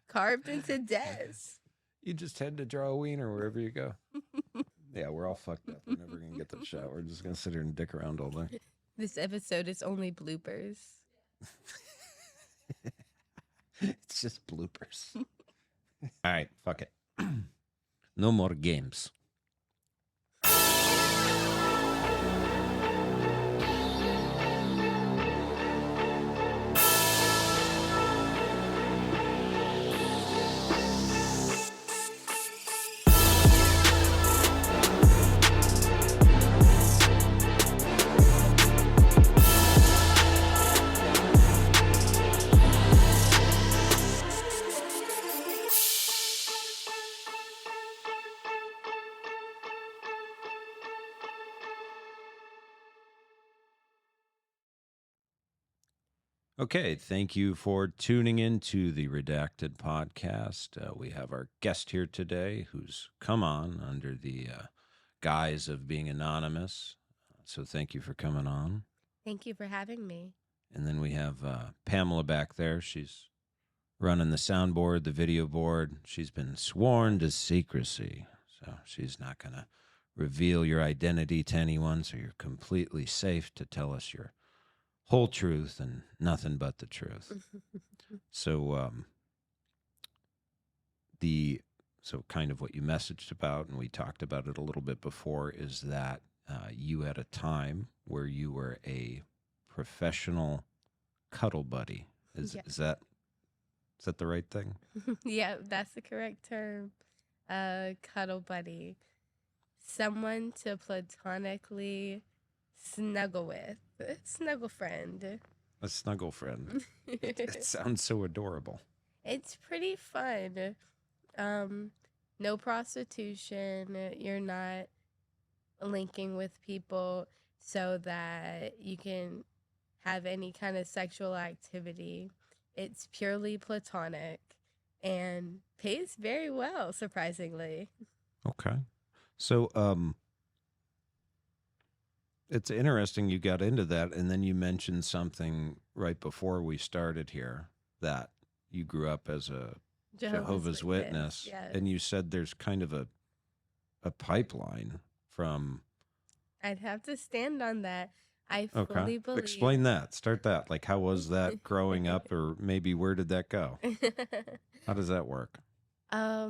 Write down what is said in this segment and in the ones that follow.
Carved into death. You just had to draw a wiener wherever you go. Yeah, we're all fucked up. We're never going to get that shot. We're just going to sit here and dick around all day. This episode is only bloopers. It's just bloopers. All right, fuck it. No more games. Okay, thank you for tuning in to the Redacted Podcast. We have our guest here today who's come on under the guise of being anonymous. So thank you for coming on. Thank you for having me. And then we have Pamela back there. She's running the soundboard, the video board. She's been sworn to secrecy, so she's not going to reveal your identity to anyone, so you're completely safe to tell us your whole truth and nothing but the truth. So kind of what you messaged about, and we talked about it a little bit before, is that you had a time where you were a professional cuddle buddy. Is that the right thing? Yeah, that's the correct term. Cuddle buddy. Someone to platonically snuggle with. Snuggle friend. A snuggle friend. It sounds so adorable. It's pretty fun. No prostitution. You're not linking with people so that you can have any kind of sexual activity. It's purely platonic and pays very well, surprisingly. Okay. So, it's interesting you got into that, and then you mentioned something right before we started here, that you grew up as a Jehovah's Witness. Yes. And you said there's kind of a pipeline from... I'd have to stand on that. I fully believe... Explain that. Start that. Like, how was that growing up, or maybe where did that go? How does that work? I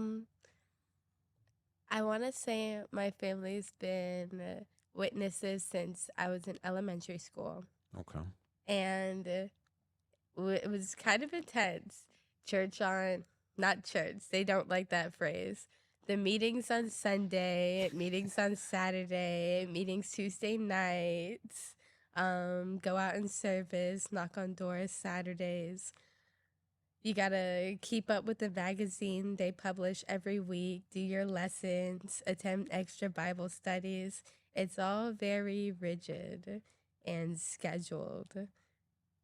want to say my family's been witnesses since I was in elementary school. Okay. And it was kind of intense. Not church, they don't like that phrase. The meetings on Sunday, meetings on Saturday, meetings Tuesday nights, go out in service, knock on doors Saturdays. You gotta keep up with the magazine they publish every week, do your lessons, attend extra Bible studies. It's all very rigid and scheduled.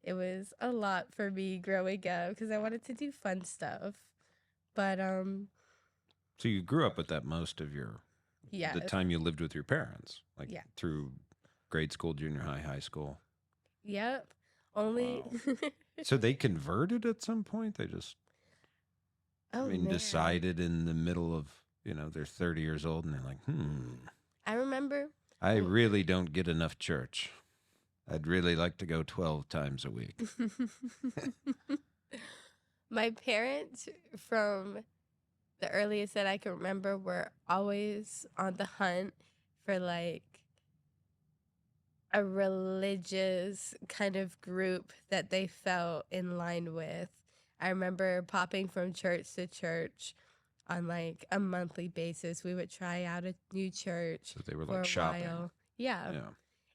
It was a lot for me growing up because I wanted to do fun stuff. But, So you grew up with that most of the time you lived with your parents, like through grade school, junior high, high school. Yep. Only. Wow. So they converted at some point? They just, decided in the middle of, they're 30 years old and they're like, I remember. I really don't get enough church. I'd really like to go 12 times a week. My parents, from the earliest that I can remember, were always on the hunt for like a religious kind of group that they felt in line with. I remember popping from church to church on like a monthly basis. We would try out a new church. So they were like shopping. While. Yeah.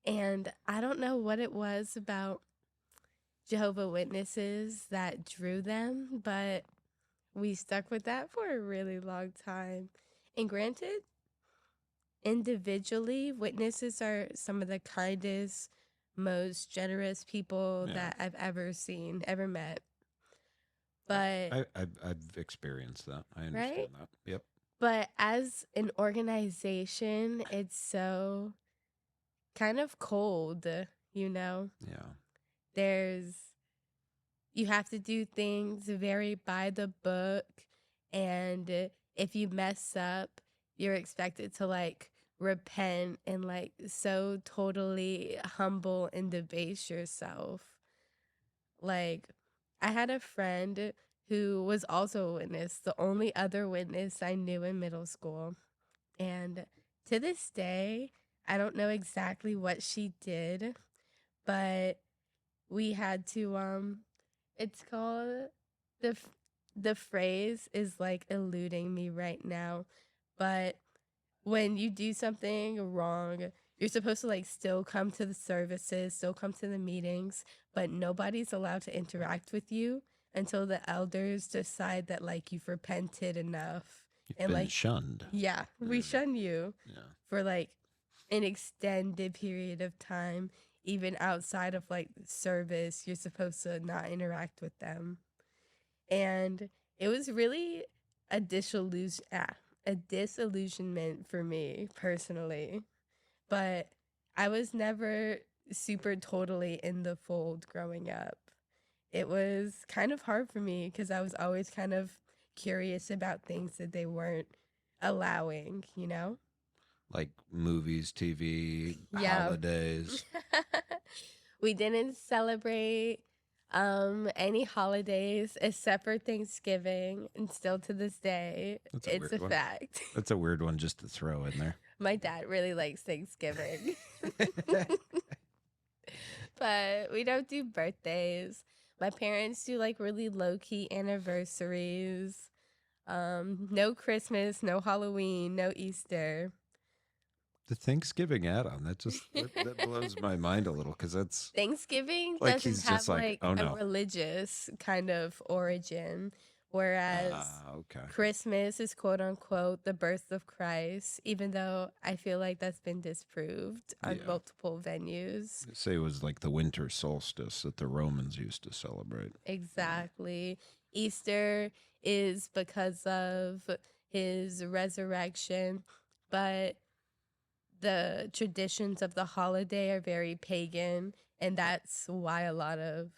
And I don't know what it was about Jehovah Witnesses that drew them, but we stuck with that for a really long time. And granted, individually, witnesses are some of the kindest, most generous people that I've ever met. But I've experienced that. I understand that. Yep. But as an organization, it's so kind of cold, Yeah. There's you have to do things very by the book, and if you mess up, you're expected to like repent and like so totally humble and debase yourself. Like, I had a friend who was also a witness, the only other witness I knew in middle school. And to this day, I don't know exactly what she did, but we had to it's called the phrase is like eluding me right now, but when you do something wrong, you're supposed to like still come to the services, still come to the meetings, but nobody's allowed to interact with you until the elders decide that like you've repented enough. You've And been like, shunned. yeah, we shun you Yeah. for like an extended period of time. Even outside of like service, you're supposed to not interact with them. And it was really a disillusionment for me personally. But I was never super totally in the fold growing up. It was kind of hard for me because I was always kind of curious about things that they weren't allowing, you know? Like movies, TV, Yeah. holidays. We didn't celebrate any holidays except for Thanksgiving, and still to this day That's a it's a weird one. fact. That's a weird one just to throw in there. My dad really likes Thanksgiving. But we don't do birthdays. My parents do like really low-key anniversaries. No Christmas, no Halloween, no Easter. The Thanksgiving add-on, that blows my mind a little because that's Thanksgiving like doesn't he's have just like, like oh a no. religious kind of origin, whereas Okay. Christmas is quote unquote the birth of Christ, even though I feel like that's been disproved on Yeah. multiple venues. They say it was like the winter solstice that the Romans used to celebrate. Exactly. Easter is because of his resurrection, but the traditions of the holiday are very pagan, and that's why a lot of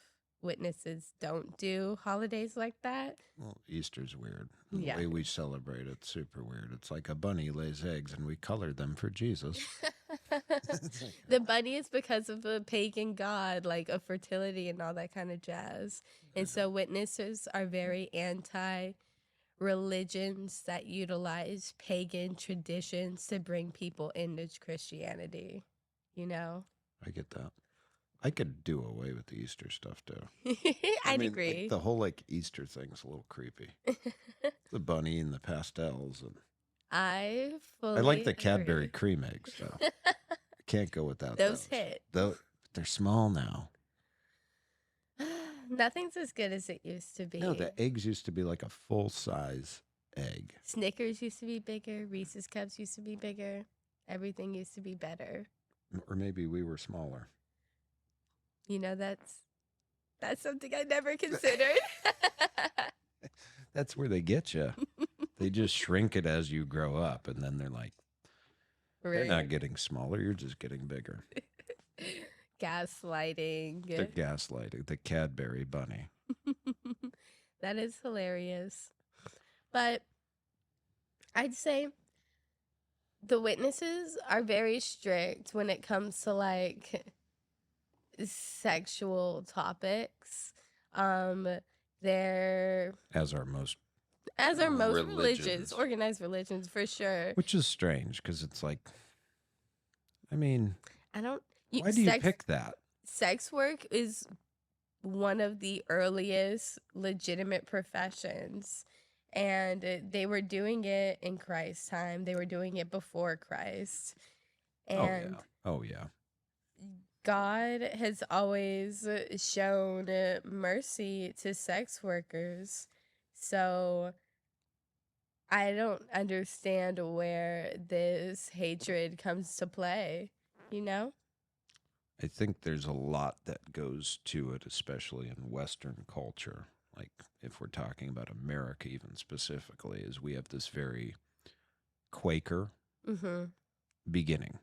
witnesses don't do holidays like that. Well, Easter's weird. Yeah. The way we celebrate it's super weird. It's like a bunny lays eggs and we colored them for Jesus. The bunny is because of a pagan god, like of fertility and all that kind of jazz. And so witnesses are very anti religions that utilize pagan traditions to bring people into Christianity, you know? I get that. I could do away with the Easter stuff too. I'd Like, agree. the whole like Easter thing's a little creepy. The bunny and the pastels and I fully I like the Cadbury agree. cream eggs though. I can't go without Those hit. Though they're small now. Nothing's as good as it used to be. No, the eggs used to be like a full size egg. Snickers used to be bigger. Reese's Cups used to be bigger. Everything used to be better. Or maybe we were smaller. You know, that's something I never considered. That's where they get you. They just shrink it as you grow up, and then they're like, they're not getting smaller. You're just getting bigger. Gaslighting. The gaslighting, the Cadbury bunny. That is hilarious. But I'd say the witnesses are very strict when it comes to like sexual topics. They're As are most religions, organized religions for sure. Which is strange because it's like, I mean, why do you pick that? Sex work is one of the earliest legitimate professions, and they were doing it in Christ's time. They were doing it before Christ. And Oh yeah. God has always shown mercy to sex workers. So I don't understand where this hatred comes to play, you know? I think there's a lot that goes to it, especially in Western culture. Like if we're talking about America even specifically, is we have this very Quaker beginning.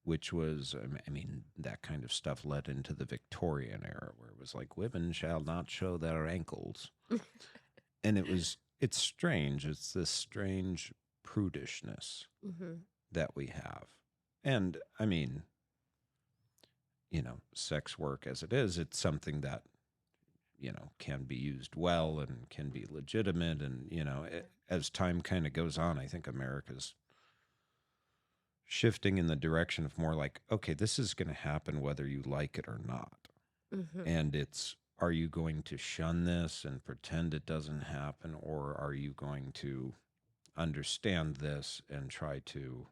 which was, I mean, that kind of stuff led into the Victorian era where it was like, women shall not show their ankles. And it's strange. It's this strange prudishness that we have. And I mean, sex work as it is, it's something that, can be used well and can be legitimate. And, as time kind of goes on, I think America's shifting in the direction of more like, okay, this is going to happen whether you like it or not. And are you going to shun this and pretend it doesn't happen, or are you going to understand this and try to,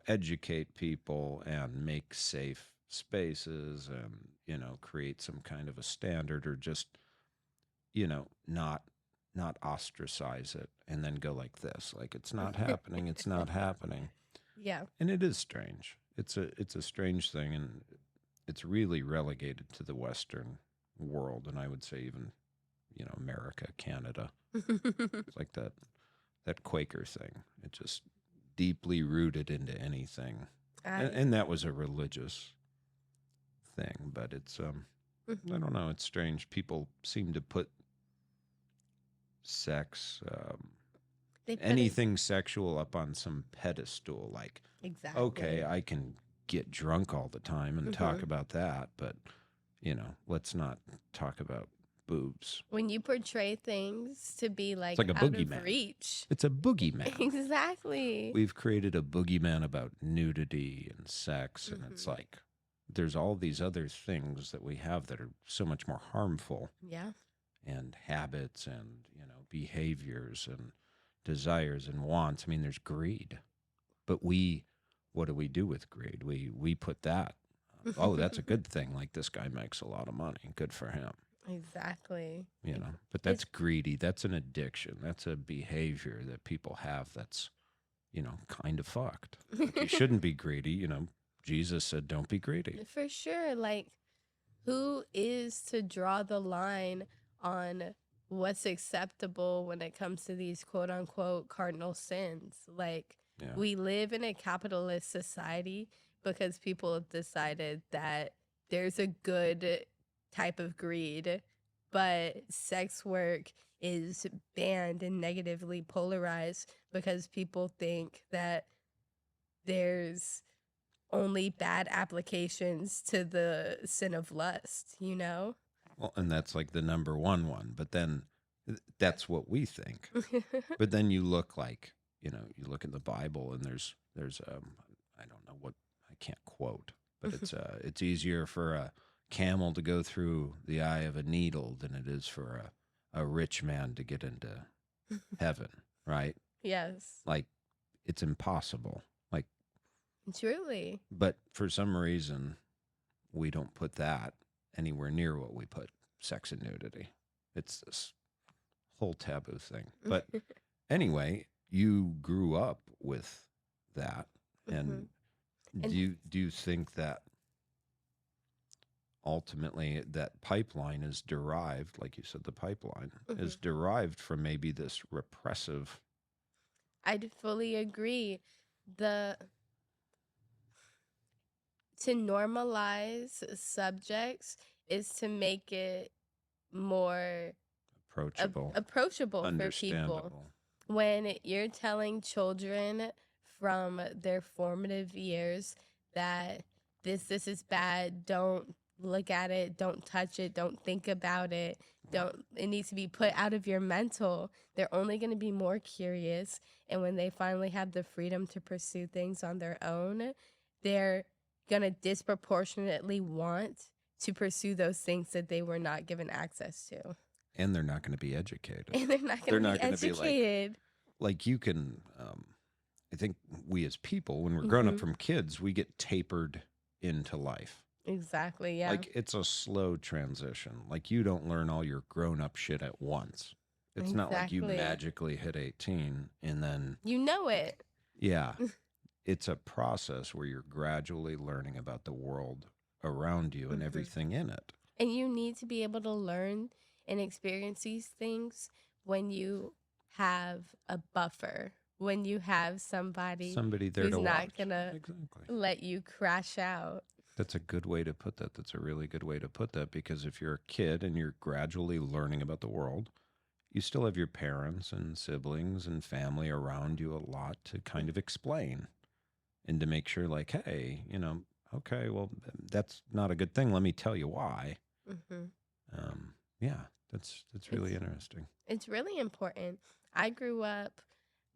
educate people and make safe spaces and, create some kind of a standard, or just, not ostracize it and then go like this, like it's not happening, it's not happening. Yeah. And it is strange. It's a strange thing, and it's really relegated to the Western world, and I would say even, America, Canada. It's like that Quaker thing. It just deeply rooted into anything, and that was a religious thing. But it's I don't know. It's strange. People seem to put sex, anything sexual, up on some pedestal. Like, exactly. Okay, I can get drunk all the time and talk about that, but let's not talk about boobs. When you portray things to be like a out boogeyman. of reach. It's a boogeyman. Exactly. We've created a boogeyman about nudity and sex, and it's like there's all these other things that we have that are so much more harmful. Yeah. And habits and, behaviors and desires and wants. I mean, there's greed. But what do we do with greed? We put that, oh, that's a good thing. Like, this guy makes a lot of money. Good for him. Exactly. But that's greedy. That's an addiction. That's a behavior that people have that's, kind of fucked. Like, you shouldn't be greedy. Jesus said, don't be greedy. For sure. Like, who is to draw the line on what's acceptable when it comes to these quote unquote cardinal sins? Like, we live in a capitalist society because people have decided that there's a good type of greed, but sex work is banned and negatively polarized because people think that there's only bad applications to the sin of lust, Well, and that's like the number one, but then that's what we think. But then you look like, you look in the Bible, and there's I don't know what, I can't quote, but it's easier for a camel to go through the eye of a needle than it is for a rich man to get into heaven, right? Yes. Like, it's impossible. Like, truly. But for some reason, we don't put that anywhere near what we put sex and nudity. It's this whole taboo thing. But anyway, you grew up with that, and do you think that ultimately that pipeline is derived, like you said, the pipeline is derived from maybe this repressive? I'd fully agree. To normalize subjects is to make it more approachable for people. When you're telling children from their formative years that this is bad, don't look at it, don't touch it, don't think about it, it needs to be put out of your mental, they're only going to be more curious. And when they finally have the freedom to pursue things on their own, they're going to disproportionately want to pursue those things that they were not given access to. And they're not going to be educated. And they're not going to be educated. Like you can, I think we as people, when we're grown up from kids, we get tapered into life. Exactly, yeah. Like, it's a slow transition. Like, you don't learn all your grown-up shit at once. It's not like you magically hit 18 and then... You know it. Yeah. It's a process where you're gradually learning about the world around you and everything in it. And you need to be able to learn and experience these things when you have a buffer when you have somebody Somebody there who's to not watch. gonna Exactly. let you crash out. That's a good way to put that. That's a really good way to put that, because if you're a kid and you're gradually learning about the world, you still have your parents and siblings and family around you a lot to kind of explain and to make sure, like, hey, okay, well, that's not a good thing. Let me tell you why. Hmm. Yeah, that's really It's interesting. it's really important. I grew up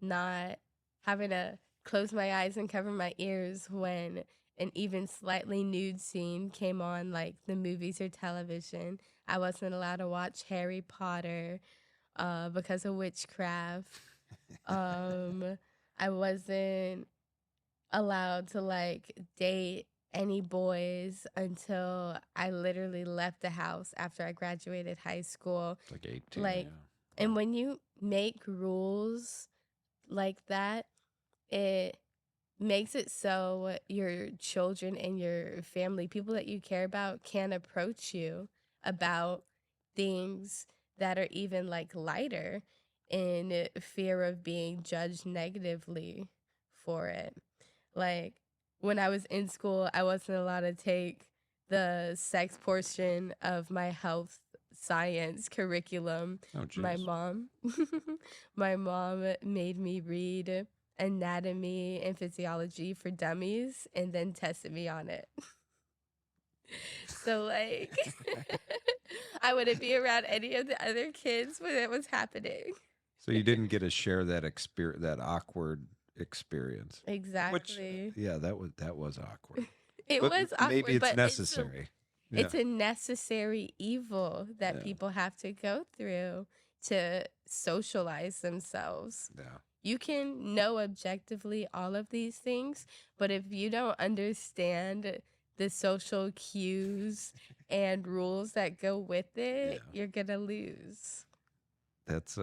not having to close my eyes and cover my ears when an even slightly nude scene came on, like the movies or television. I wasn't allowed to watch Harry Potter because of witchcraft. Um, I wasn't allowed to like date any boys until I literally left the house after I graduated high school. It's like 18, Like, yeah. and Wow. when you make rules like that, it makes it so your children and your family, people that you care about, can approach you about things that are even like lighter in fear of being judged negatively for it. Like when I was in school, I wasn't allowed to take the sex portion of my health science curriculum. Oh, My geez. mom, my mom made me read anatomy and physiology for dummies and then tested me on it. So like I wouldn't be around any of the other kids when it was happening. So you didn't get to share that that awkward experience, which, Exactly. yeah, that was awkward. It But was maybe awkward, it's but necessary. Yeah, it's a necessary evil that yeah, people have to go through to socialize themselves. yeah. You can know objectively all of these things, but if you don't understand the social cues and rules that go with it, Yeah. you're gonna lose. That's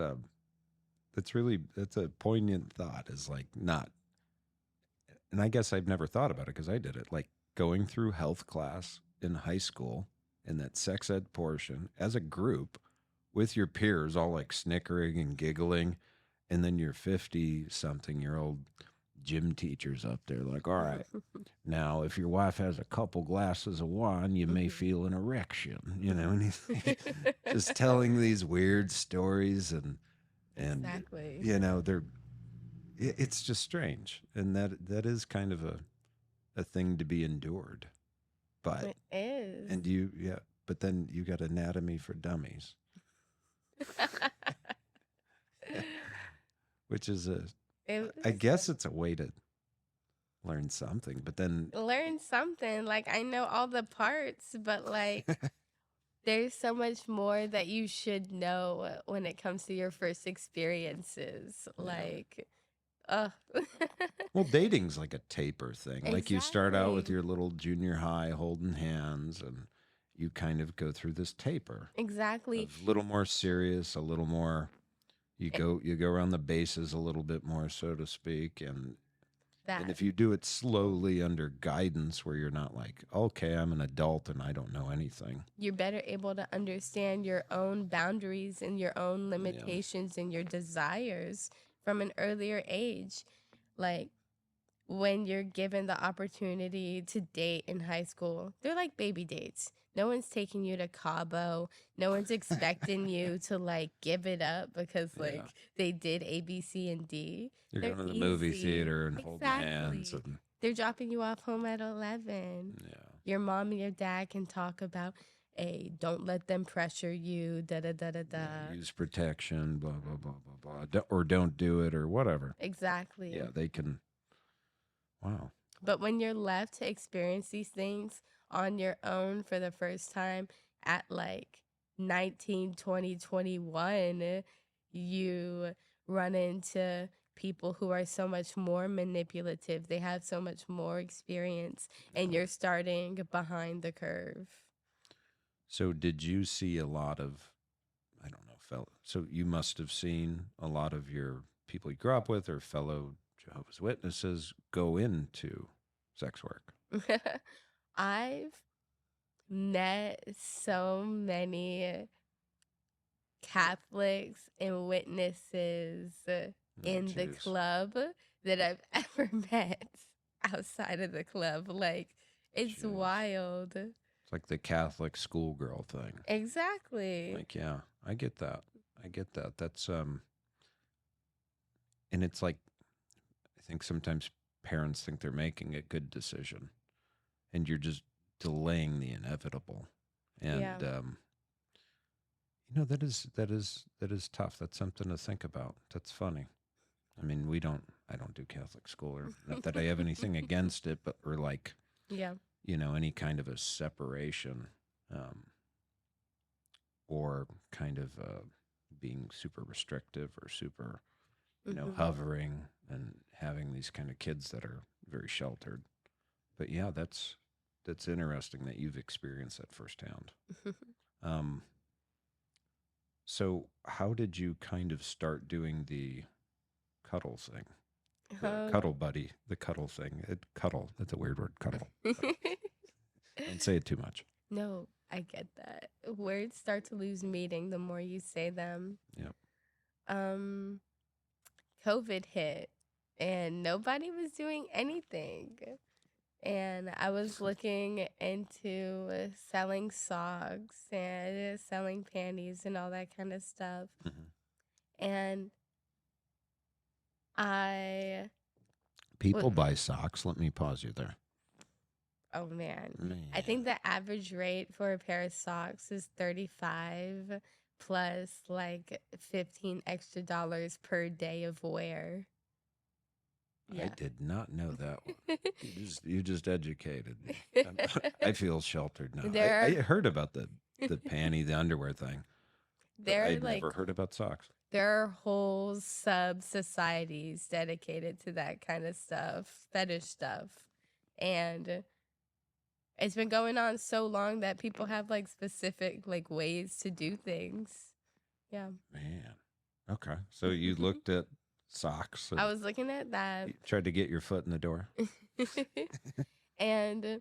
that's a poignant thought. Is like not, and I guess I've never thought about it because I did it. Like going through health class in high school in that sex ed portion as a group with your peers, all like snickering and giggling, and then your 50-something-year-old gym teachers up there, like, all right, now if your wife has a couple glasses of wine, you may feel an erection, and he's just telling these weird stories, and Exactly. they're it's just strange, and that is kind of a thing to be endured, but It is. and you yeah, but then you got anatomy for dummies, which is It I was guess it's a way to learn something, but then learn something. Like I know all the parts, but like there's so much more that you should know when it comes to your first experiences. yeah. Like, uh Well, dating's like a taper thing. Like you start out with exactly. your little junior high holding hands, and you kind of go through this taper Exactly. of a little more serious, a little more Eh, you go around the bases a little bit more, so to speak, and that if you do it slowly under guidance where you're not like, okay, I'm an adult and I don't know anything. you're better able to understand your own boundaries and your own Yeah. limitations and your desires from an earlier age. Like when you're given the opportunity to date in high school, they're like baby dates. No one's taking you to Cabo. No one's expecting you to like give it up because Yeah. like they did A, B, C, and D. You're They're going to the movie easy. theater and holding hands Exactly. and They're dropping you off home at 11. yeah. Your mom and your dad can talk about, hey, don't let them pressure you, da da da da da. Yeah, use protection, blah blah blah blah blah, or don't do it or whatever. Exactly. Yeah, they can. Wow. But when you're left to experience these things on your own for the first time at like 19, 20, 21, you run into people who are so much more manipulative. They have so much more experience, and Yeah. you're starting behind the curve. So, did you see a lot of? I don't know, fellow. So you must have seen a lot of your people you grew up with or fellow Jehovah's Witnesses go into sex work. I've met so many Catholics and witnesses Oh, in the jeez. club that I've ever met outside of the club. Like, it's Jeez. wild. It's like the Catholic schoolgirl thing. Exactly. Like, yeah, I get that. I get that. That's and it's like I think sometimes parents think they're making a good decision, and you're just delaying the inevitable. Yeah. And you know that is tough. That's something to think about. That's funny. I mean, I don't do Catholic school, or not that I have anything against it, but or like Yeah. any kind of a separation, um, or kind of being super restrictive or super hovering and having these kind of kids that are very sheltered. But yeah, that's interesting that you've experienced that firsthand. Um, so how did you kind of start doing the cuddle thing? The Um, cuddle buddy, the cuddle thing. Cuddle, that's a weird word, cuddle. Don't say it too much. No, I get that. Words start to lose meaning the more you say them. Yep. Um, COVID hit and nobody was doing anything. And I was looking into selling socks and selling panties and all that kind of stuff. And I, People buy socks. Let me pause you there. oh man, Man. I think the average rate for a pair of socks is 35 plus like 15 extra dollars per day of wear. I did not know that one. You just educated me. I feel sheltered now. I heard about the panty, the underwear thing. I'd never heard about socks. There are whole sub societies dedicated to that kind of stuff, fetish stuff. And it's been going on so long that people have like specific like ways to do things. Yeah. Man. Okay. So you looked at socks. I was looking at that. You tried to get your foot in the door. And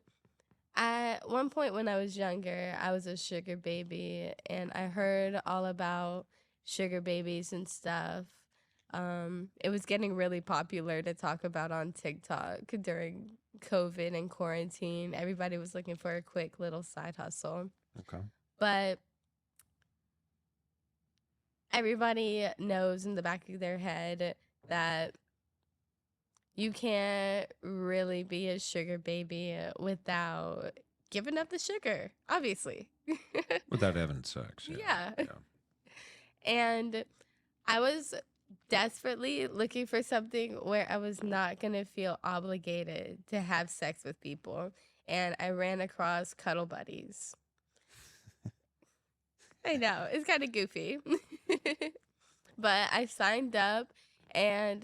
at one point when I was younger, I was a sugar baby and I heard all about sugar babies and stuff. It was getting really popular to talk about on TikTok during COVID and quarantine. Everybody was looking for a quick little side hustle. Okay. But everybody knows in the back of their head that you can't really be a sugar baby without giving up the sugar, obviously. Without having sex. Yeah. And I was desperately looking for something where I was not going to feel obligated to have sex with people. And I ran across Cuddle Buddies. I know, it's kind of goofy. But I signed up and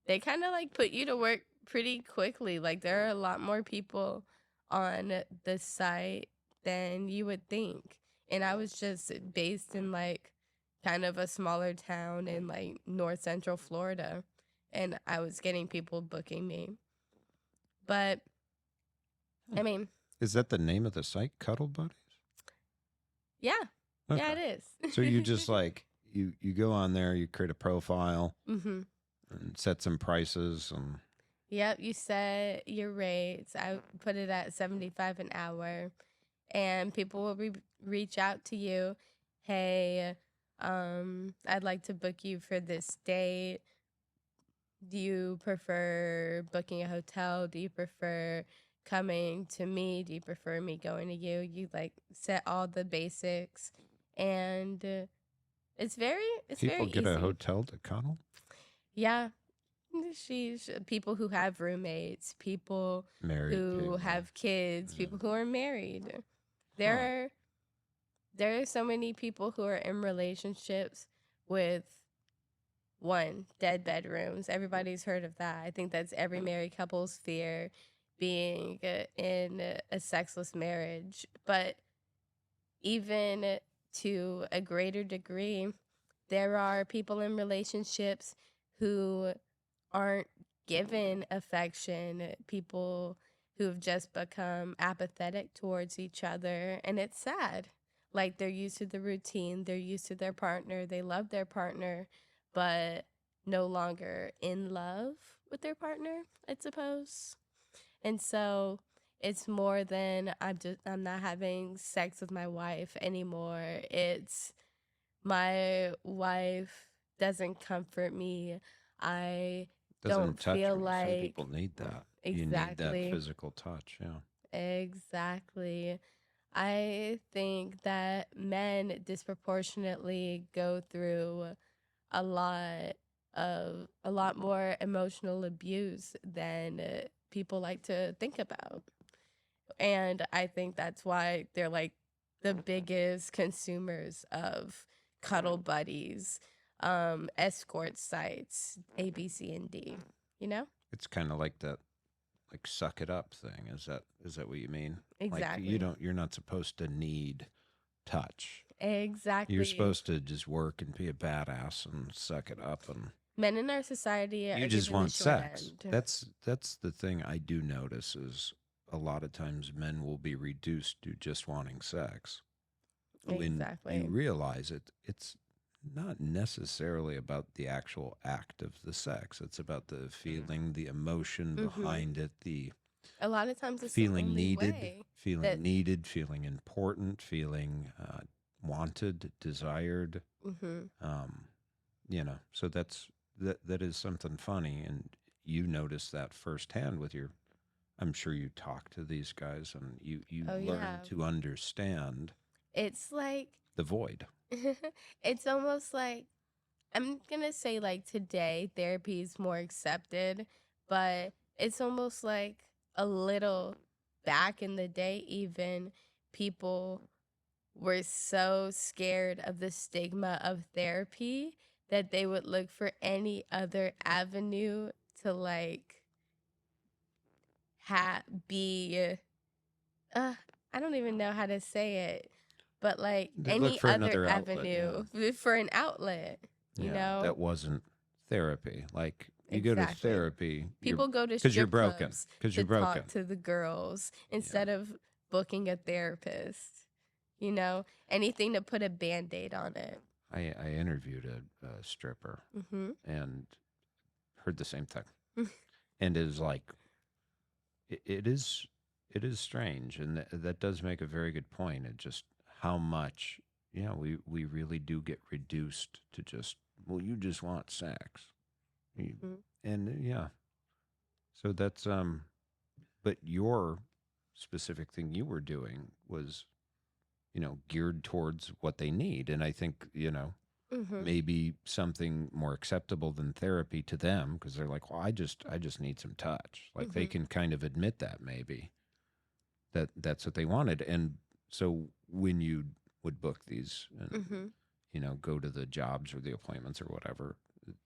they kind of like put you to work pretty quickly. Like there are a lot more people on the site than you would think. And I was just based in like kind of a smaller town in like north central Florida. And I was getting people booking me. But I mean, is that the name of the site, Cuddle Buddies? Yeah. Okay. Yeah, it is. So you just like you go on there, you create a profile and set some prices and Yep, you set your rates. I put it at $75 an hour, and people will reach out to you. Hey, I'd like to book you for this date. Do you prefer booking a hotel? Do you prefer coming to me? Do you prefer me going to you? You like set all the basics, and it's very people get easy. a hotel to cuddle. Yeah. She's people who have roommates, people married who people. have kids, people who are married. There are so many people who are in relationships with one, dead bedrooms. Everybody's heard of that. I think that's every married couple's fear, being in a sexless marriage. But even to a greater degree, there are people in relationships who aren't given affection, people who have just become apathetic towards each other, and it's sad. Like they're used to the routine, they're used to their partner, they love their partner, but no longer in love with their partner, I suppose. And so it's more than I'm not having sex with my wife anymore. It's my wife doesn't comfort me. I Doesn't don't touch feel me. Some like people need that. You need that exactly. physical touch. Yeah. Exactly. I think that men disproportionately go through a lot a lot more emotional abuse than people like to think about. And I think that's why they're like the biggest consumers of cuddle buddies, escort sites, A, B, C, and D. You know? It's kind of like that, like suck it up thing. Is that what you mean? Like Exactly. you're not supposed to need touch. You're Exactly. supposed to just work and be a badass and suck it up, and Men in our society you are just given the want short sex. end. That's the thing I do notice is a lot of times men will be reduced to just wanting sex. When you Exactly. realize it's not necessarily about the actual act of the sex. It's about the feeling, the emotion Hmm. behind it, the A lot of times it's the feeling only needed, way that. feeling important, feeling wanted, desired. Hmm. Um, so that is something funny, and you notice that firsthand with your. I'm sure you talk to these guys, and you Oh, learn yeah. to understand It's like, the void. it's almost like, I'm gonna say like today therapy is more accepted, but it's almost like a little back in the day, even people were so scared of the stigma of therapy that they would look for any other avenue to like be uh, I don't even know how to say it, but like They look any for other another outlet. Yeah. avenue for an outlet, you Yeah, know? that wasn't therapy. Like you go to Exactly. therapy, People go to because you're strip broken. clubs Because to you're talk broken. to the girls Yeah, instead of booking a therapist, you know? Anything to put a band aid on it. I interviewed a stripper Hmm. and heard the same thing, and it was like it is strange, and that does make a very good point. It just how much we really do get reduced to just well, you just want sex. You- Hmm. and yeah, so that's but your specific thing you were doing was geared towards what they need, and I think Hmm. maybe something more acceptable than therapy to them, because they're like, well, I just need some touch. Like they Hmm. can kind of admit that maybe that's what they wanted. And so when you would book these and Hmm. go to the jobs or the appointments or whatever,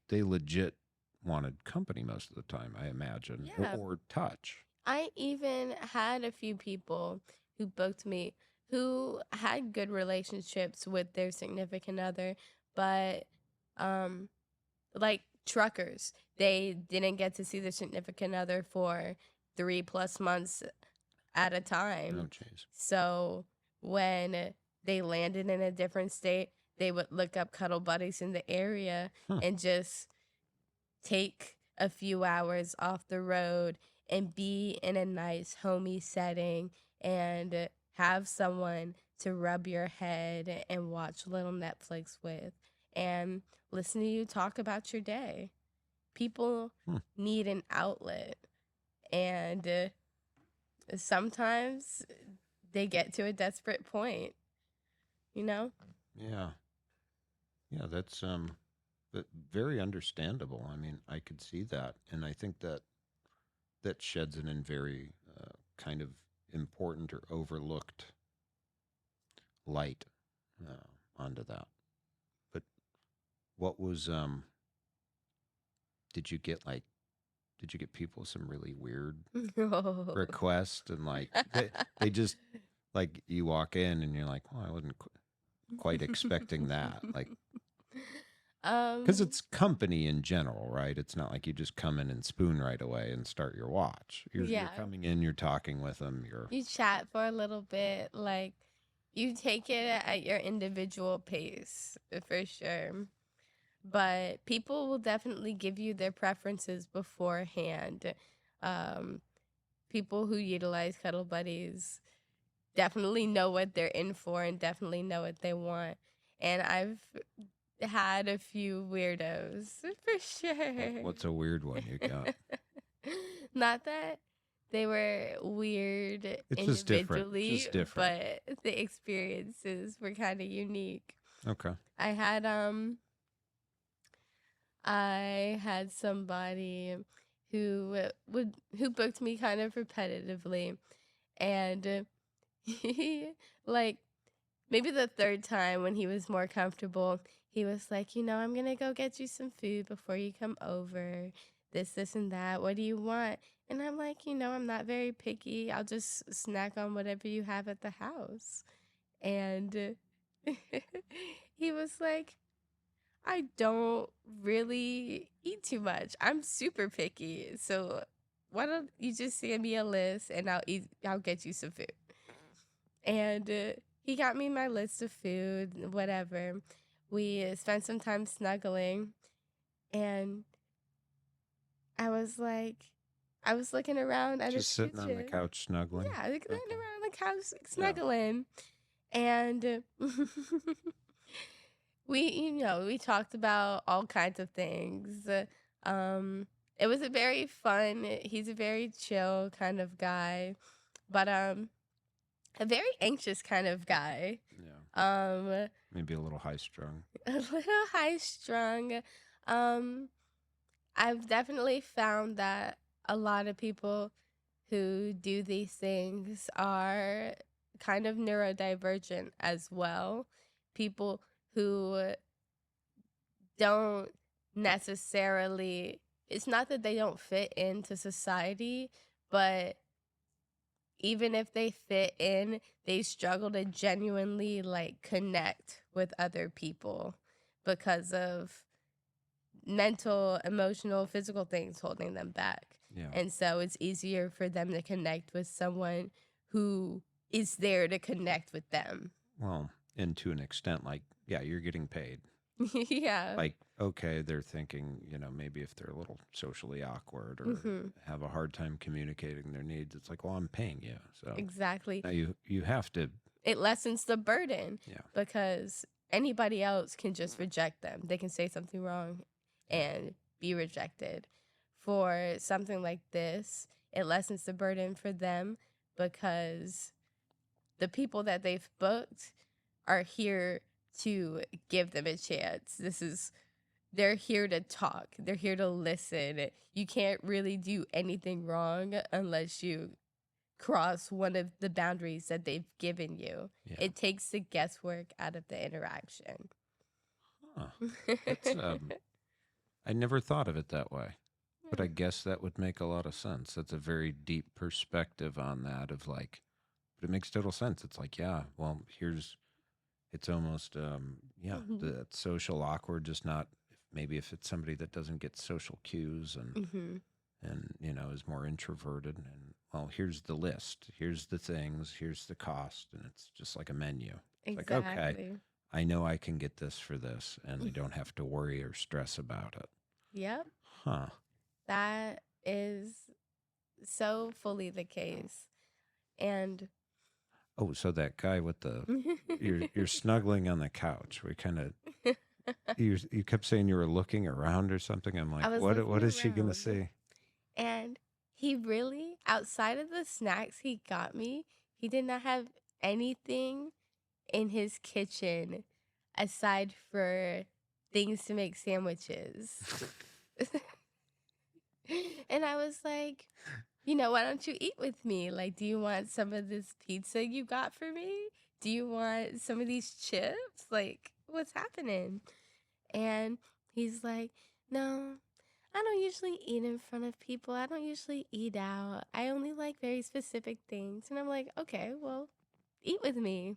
they legit wanted company most of the time, I imagine, or, Yeah. or touch. I even had a few people who booked me who had good relationships with their significant other, but um like truckers, they didn't get to see their significant other for 3+ months at a Oh, time. jeez. So when they landed in a different state, they would look up cuddle buddies in the area Huh. and just take a few hours off the road and be in a nice homey setting and have someone to rub your head and watch a little Netflix with and listen to you talk about your day. People Hmm. need an outlet, and sometimes they get to a desperate point, you know? Yeah. Yeah, that's but very understandable. I mean, I could see that, and I think that sheds an in very kind of important or overlooked light onto that. But what was did you get like did you get people some really weird requests, and like they just like you walk in and you're like, well, I wasn't quite expecting that, like because um, it's company in general, right? It's not like you just come in and spoon right away and start your watch. You're yeah. coming in, you're talking with them, you're You chat for a little bit, like you take it at your individual pace for sure. but people will definitely give you their preferences beforehand. Um, People who utilize cuddle buddies definitely know what they're in for and definitely know what they want. And I've had a few weirdos for sure. What's a weird one you got? Not that they were weird It's just different. individually, Just different. but the experiences were kind of unique. Okay. I had somebody who booked me kind of repetitively, and he, like, maybe the third time when he was more comfortable, he was like, I'm gonna go get you some food before you come over. This, and that. What do you want? And I'm like, I'm not very picky. I'll just snack on whatever you have at the house. And he was like, I don't really eat too much. I'm super picky. So why don't you just send me a list and I'll get you some food. And he got me my list of food, whatever. We spent some time snuggling, and I was looking around at Just his sitting on the couch snuggling. Yeah, looking Okay. around the couch snuggling. And we talked about all kinds of things. It was he's a very chill kind of guy, but a very anxious kind of guy. Yeah. Maybe a little high strung. A little high strung. I've definitely found that a lot of people who do these things are kind of neurodivergent as well. People who don't necessarily, it's not that they don't fit into society, but even if they fit in, they struggle to genuinely connect with other people because of mental, emotional, physical things holding them back. Yeah. And so it's easier for them to connect with someone who is there to connect with them. Well, and to an extent, you're getting paid. Yeah. Okay, they're thinking, maybe if they're a little socially awkward or have a hard time communicating their needs, it's like, well, I'm paying you. So exactly. now you have to. It lessens the burden. Yeah. Because anybody else can just reject them. They can say something wrong and be rejected. For something like this, it lessens the burden for them because the people that they've booked are here to give them a chance. They're here to talk. They're here to listen. You can't really do anything wrong unless you cross one of the boundaries that they've given you. Yeah. It takes the guesswork out of the interaction. Huh. I never thought of it that way, but I guess that would make a lot of sense. That's a very deep perspective on that but it makes total sense. It's like, yeah, well, it's almost, the social awkward, just not, maybe if it's somebody that doesn't get social cues and is more introverted and, well, here's the list, here's the things, here's the cost. And it's just like a menu. It's exactly. like, okay, I know I can get this for this and I don't have to worry or stress about it. Yep. Huh. That is so fully the case. And oh, so that guy with the you're snuggling on the couch. We kind of you kept saying you were looking around or something. I'm like, what is she gonna say? And he really, outside of the snacks he got me, he did not have anything in his kitchen aside for things to make sandwiches. And I was like, why don't you eat with me? Do you want some of this pizza you got for me? Do you want some of these chips? What's happening? And he's like, no, I don't usually eat in front of people. I don't usually eat out. I only like very specific things. And I'm like, okay, well, eat with me.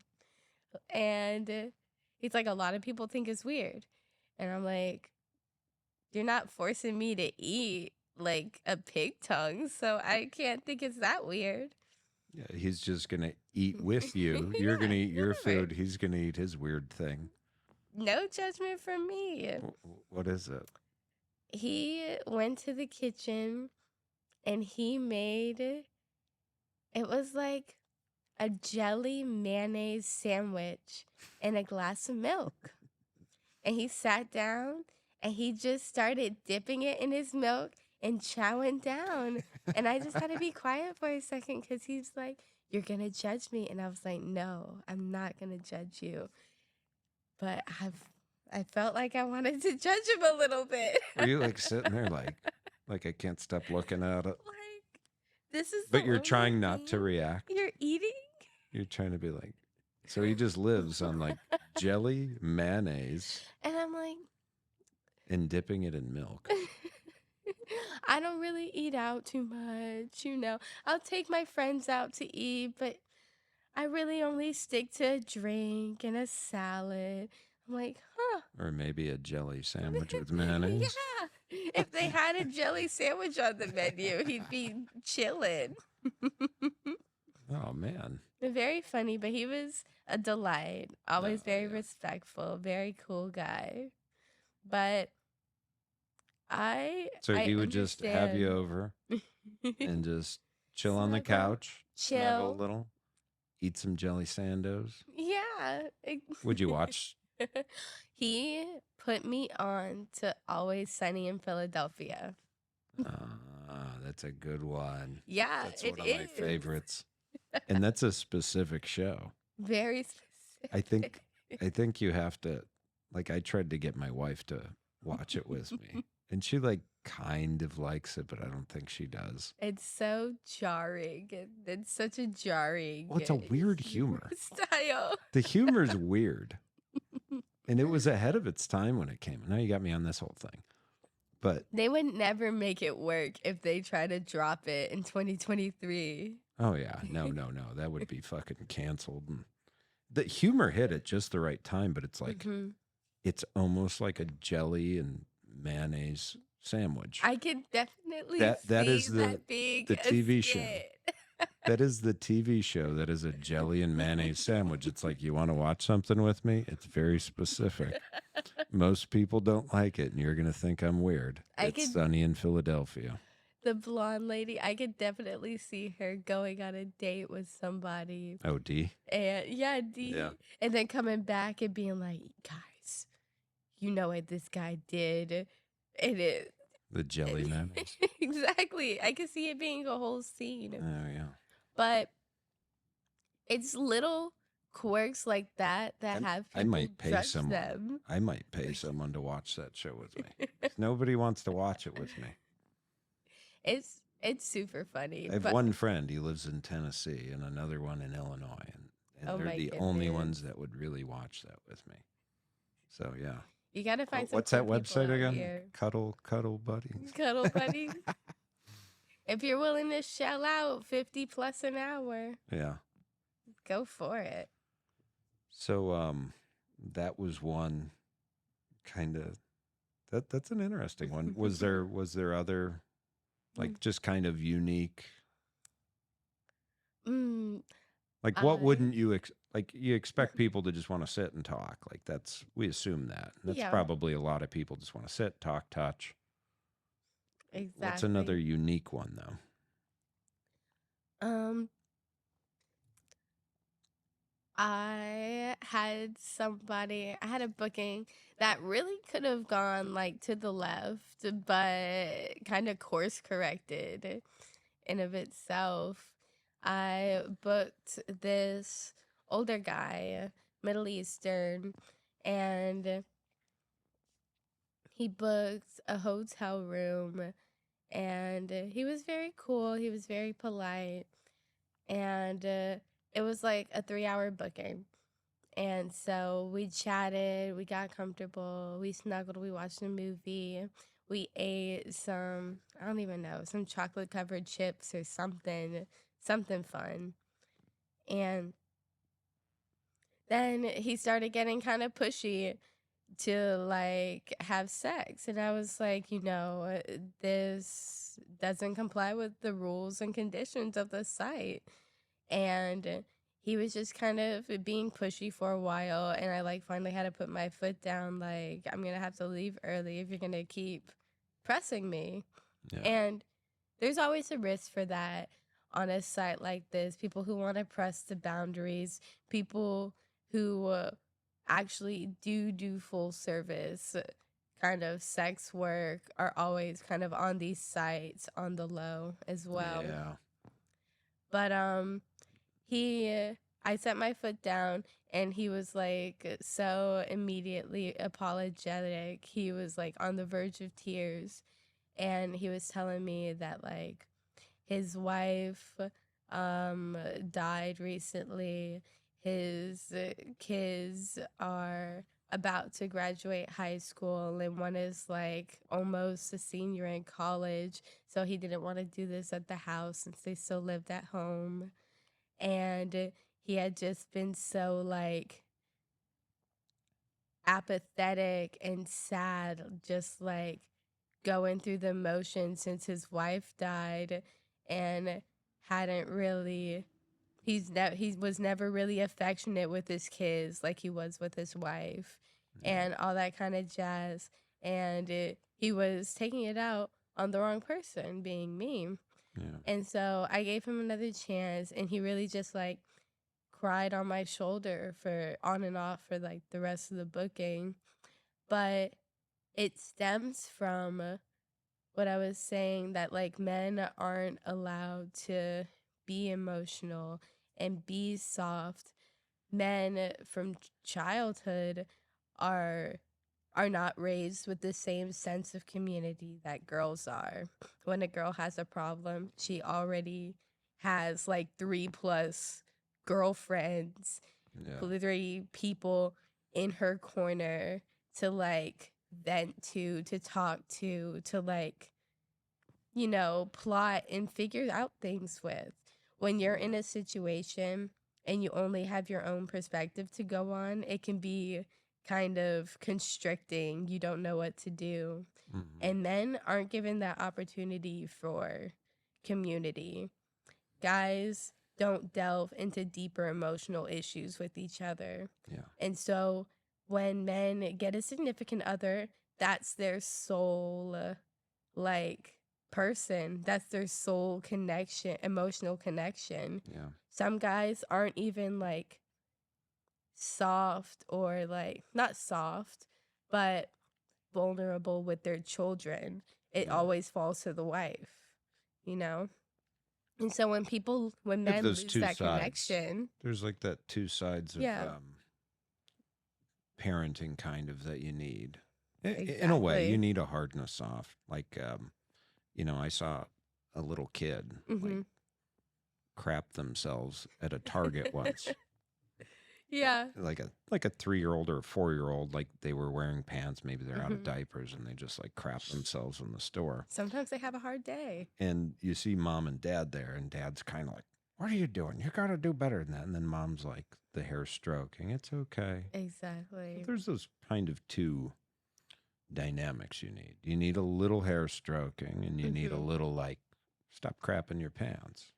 And he's like, a lot of people think it's weird. And I'm like, you're not forcing me to eat a pig tongue, so I can't think it's that weird. Yeah, he's just gonna eat with you. You're gonna eat your food. He's gonna eat his weird thing. No judgment from me. What is it? He went to the kitchen and he made, it was like a jelly mayonnaise sandwich and a glass of milk. And he sat down and he just started dipping it in his milk and chowing down. And I just had to be quiet for a second because he's like, "You're going to judge me." And I was like, "No, I'm not going to judge you." But I felt like I wanted to judge him a little bit. Were you like sitting there like I can't stop looking at it? Like, this is But the you're only trying not to thing react. you're eating? You're trying to be like, so he just lives on like jelly, mayonnaise, And I'm like, and dipping it in milk. I don't really eat out too much, you know. I'll take my friends out to eat, but I really only stick to a drink and a salad. I'm like, huh. Or maybe a jelly sandwich with mayonnaise. Yeah. If they had a jelly sandwich on the menu, he'd be chilling. Oh, man. Very funny, but he was a delight. Always Oh, very yeah. respectful, very cool guy. But So I he would just have you understand. over and just chill on the Snuggle, couch, snuggle a chill. little, eat some jelly sandos. Yeah. Would you watch? He put me on to Always Sunny in Philadelphia. That's a good one. Yeah, That's it one of my is. favorites. And that's a specific show. Very specific. I think you have to, like, I tried to get my wife to watch it with me. And she like kind of likes it, but I don't think she does. It's so jarring. It's such a jarring Well, it's a weird humor. style. The humor is weird. And it was ahead of its time when it came. Now you got me on this whole thing. But They would never make it work if they try to drop it in 2023. oh yeah, no, that would be fucking canceled. And the humor hit at just the right time, but it's like it's almost like a jelly and mayonnaise sandwich. I can definitely that see is that being the a TV show. skit. That is the TV show that is a jelly and mayonnaise sandwich. It's like, you want to watch something with me? It's very specific. Most people don't like it, and you're going to think I'm weird. It's Sunny in Philadelphia. The blonde lady, I could definitely see her going on a date with somebody. Oh, D? And yeah, D. Yeah. And then coming back and being like, "Guys, you know what this guy did?" And it The jelly mayonnaise. exactly. I could see it being a whole scene. Oh, yeah. But it's little quirks like that have people I might pay judge someone. them. I might pay someone to watch that show with me. Nobody wants to watch it with me. It's super funny. I have one friend. He lives in Tennessee and another one in Illinois. And Oh they're my the only goodness. ones that would really watch that with me. So, yeah. You gotta find some What's cool that people website out again? here. Cuddle buddies. Cuddle buddies. If you're willing to shell out 50 plus an hour, Yeah. go for it. So that was one kind of that's an interesting one. Was there other like just kind of unique, like what wouldn't you like you expect people to just want to sit and talk, like we assume that's Yeah. probably a lot of people just want to sit, talk, touch. Exactly. What's another unique one though? I had a booking that really could have gone like to the left, but kind of course corrected in of itself. I booked this older guy, Middle Eastern, and he booked a hotel room, and he was very cool. He was very polite, and it was like a 3-hour booking. And so we chatted, we got comfortable, we snuggled, we watched a movie, we ate some, I don't even know, some chocolate covered chips or something fun. And then he started getting kind of pushy to like have sex. And I was like, this doesn't comply with the rules and conditions of the site. And he was just kind of being pushy for a while, and I like finally had to put my foot down, like, I'm gonna have to leave early if you're gonna keep pressing me. Yeah. And there's always a risk for that on a site like this. People who want to press the boundaries, people who actually do full service kind of sex work are always kind of on these sites on the low as well. Yeah. But I set my foot down, and he was like so immediately apologetic. He was like on the verge of tears, and he was telling me that like his wife died recently. His kids are about to graduate high school, and one is like almost a senior in college, so he didn't want to do this at the house since they still lived at home. And he had just been so like apathetic and sad, just like going through the motions since his wife died, and hadn't really he was never really affectionate with his kids like he was with his wife, and all that kind of jazz. And he was taking it out on the wrong person, being me. Yeah. And so I gave him another chance, and he really just like cried on my shoulder for on and off for like the rest of the booking. But it stems from what I was saying, that like men aren't allowed to be emotional and be soft. Men from childhood are not raised with the same sense of community that girls are. When a girl has a problem, she already has like 3+ girlfriends, Yeah. 3 people in her corner to like vent to talk to like, you know, plot and figure out things with. When you're in a situation and you only have your own perspective to go on, it can be kind of constricting. You don't know what to do. Mhm. And men aren't given that opportunity for community. Guys don't delve into deeper emotional issues with each other. Yeah. And so when men get a significant other, that's their sole like person. That's their soul connection, emotional connection. Yeah. Some guys aren't even like soft, or like not soft, but vulnerable with their children. It Yeah. always falls to the wife, you know? And so when If men those lose two that sides, connection, there's like that two sides of yeah, parenting kind of that you need. In a way, you need a hard and a soft. Like, you know, I saw a little kid like crap themselves at a Target once. Yeah. Like a 3-year-old or a 4-year-old, like they were wearing pants, maybe they're out of diapers, and they just like crap themselves in the store. Sometimes they have a hard day. And you see mom and dad there, and dad's kind of like, "What are you doing? You got to do better than that." And then mom's like, the hair stroking, "It's okay." Exactly. So there's those kind of two dynamics you need. You need a little hair stroking, and you need a little like, "Stop crapping your pants."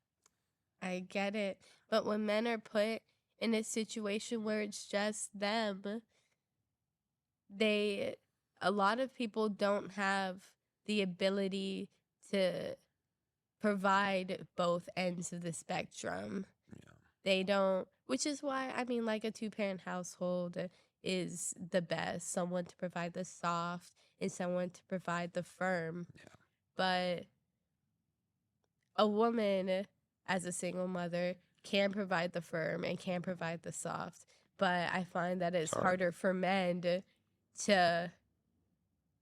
I get it. But when men are put in a situation where it's just them, a lot of people don't have the ability to provide both ends of the spectrum. Yeah. They don't, which is why, I mean, like a 2-parent household is the best. Someone to provide the soft and someone to provide the firm. Yeah. But a woman, as a single mother, can provide the firm and can provide the soft. But I find that it's harder for men to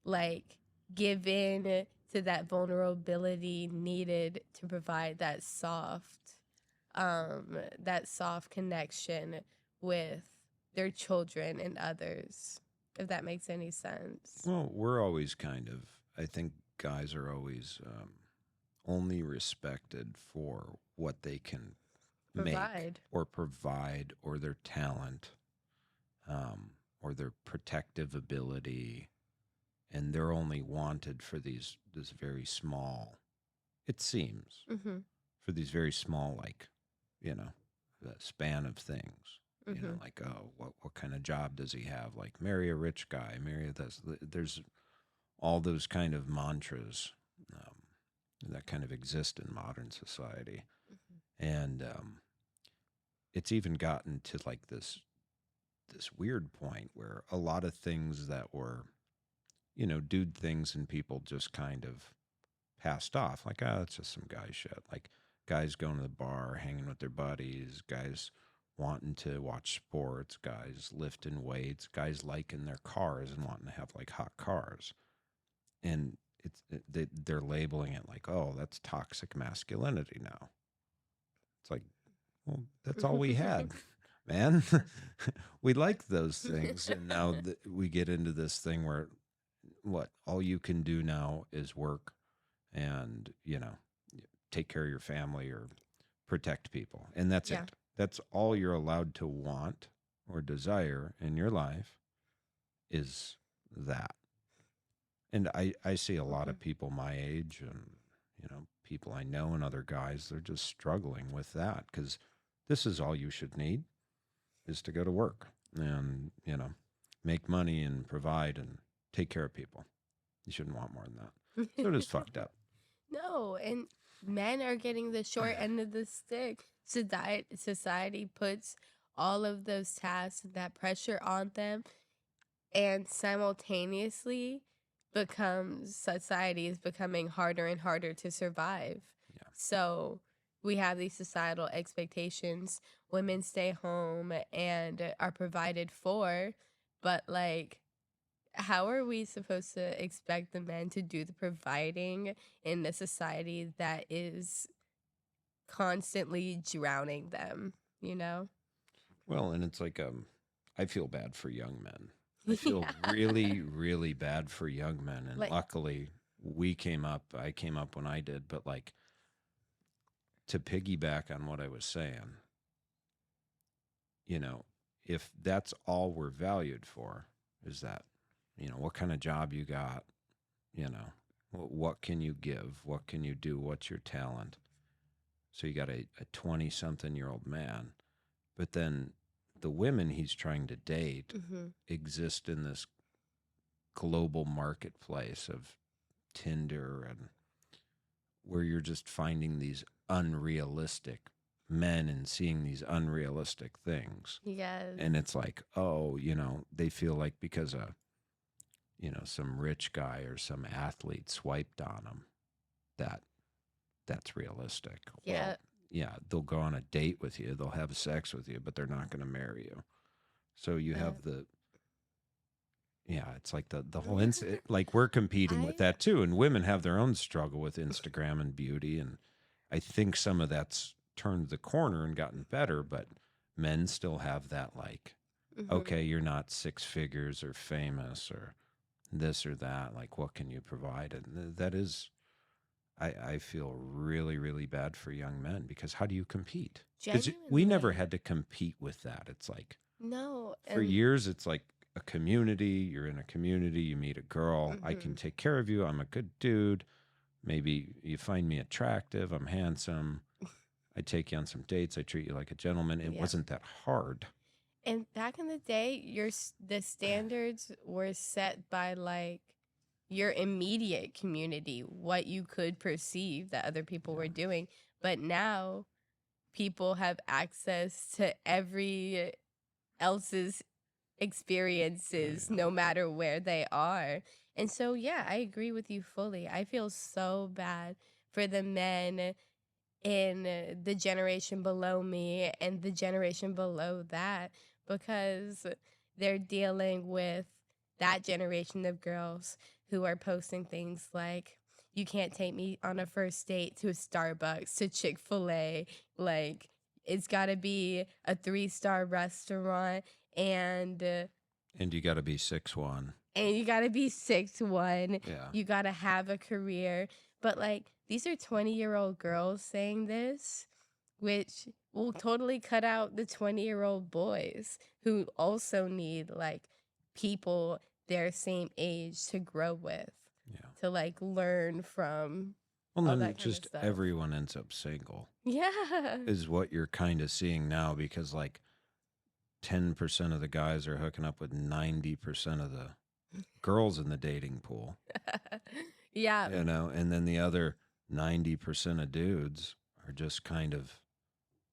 like give in to that vulnerability needed to provide that soft connection with their children and others, if that makes any sense. Well, we're always kind of, I think guys are always only respected for what they can make or provide, or their talent, or their protective ability, and they're only wanted for this very small, it seems, for these very small, like, you know, span of things. You know, Mm-hmm. like, oh, what kind of job does he have? Like, marry a rich guy, marry this. There's all those kind of mantras um, that kind of exist in modern society, and it's even gotten to like this weird point where a lot of things that were, you know, dude things and people just kind of passed off. Like, oh, it's just some guy shit. Like guys going to the bar, hanging with their buddies, guys wanting to watch sports, guys lifting weights, guys liking their cars and wanting to have like hot cars. And they're labeling it like, oh, that's toxic masculinity now. It's like, well, that's all we had, man. We like those things, and now we get into this thing where what all you can do now is work and, you know, take care of your family or protect people, and that's Yeah. it. That's all you're allowed to want or desire in your life is that. And I see a lot Mm-hmm. of people my age and, you know, people I know and other guys, they're just struggling with that because this is all you should need is to go to work and, you know, make money and provide and take care of people. You shouldn't want more than that. So it is fucked up. No, and men are getting the short end of the stick. Society puts all of those tasks and that pressure on them, and simultaneously society is becoming harder and harder to survive. Yeah. So we have these societal expectations. Women stay home and are provided for, but like, how are we supposed to expect the men to do the providing in a society that is constantly drowning them, you know? Well, and it's like I feel bad for young men. I feel Yeah. really, really bad for young men. And Like, luckily I came up when I did, but like to piggyback on what I was saying, you know, if that's all we're valued for, is that, you know, what kind of job you got, you know, what can you give? What can you do? What's your talent? So you got a 20 something year old man, but then the women he's trying to date mm-hmm. exist in this global marketplace of Tinder and where you're just finding these unrealistic men and seeing these unrealistic things. Yes. And it's like, oh, you know, they feel like because you know, some rich guy or some athlete swiped on them, that that's realistic. Yeah. Well, yeah, they'll go on a date with you, they'll have sex with you, but they're not going to marry you. So you have the yeah, it's like the whole like we're competing with I that too, and women have their own struggle with Instagram and beauty, and I think some of that's turned the corner and gotten better, but men still have that like, mm-hmm. okay, you're not six figures or famous or this or that, like what can you provide? And that is I feel really, really bad for young men because how do you compete? Because we never Genuinely. had to compete with that. It's like No. for And years, it's like a community. You're in a community, you meet a girl. I can mm-hmm. take care of you. I'm a good dude. Maybe you find me attractive. I'm handsome. I take you on some dates. I treat you like a gentleman. It Yeah. wasn't that hard. And back in the day, the standards were set by like your immediate community, what you could perceive that other people were doing. But now people have access to every else's experiences, no matter where they are. And so, yeah, I agree with you fully. I feel so bad for the men in the generation below me and the generation below that, because they're dealing with that generation of girls who are posting things like, you can't take me on a first date to a Starbucks, to Chick-fil-A, like it's got to be a 3-star restaurant, and And you got to be 6'1". you got to be 6'1". Yeah. You got to have a career. But like, these are 20-year-old girls saying this, which will totally cut out the 20-year-old boys who also need like people their same age to grow with, Yeah. to like learn from. Well, all then that kind of just stuff. everyone ends up single Yeah. is what you're kind of seeing now because like 10% of the guys are hooking up with 90% of the girls in the dating pool, Yeah. and then the other 90% of dudes are just kind of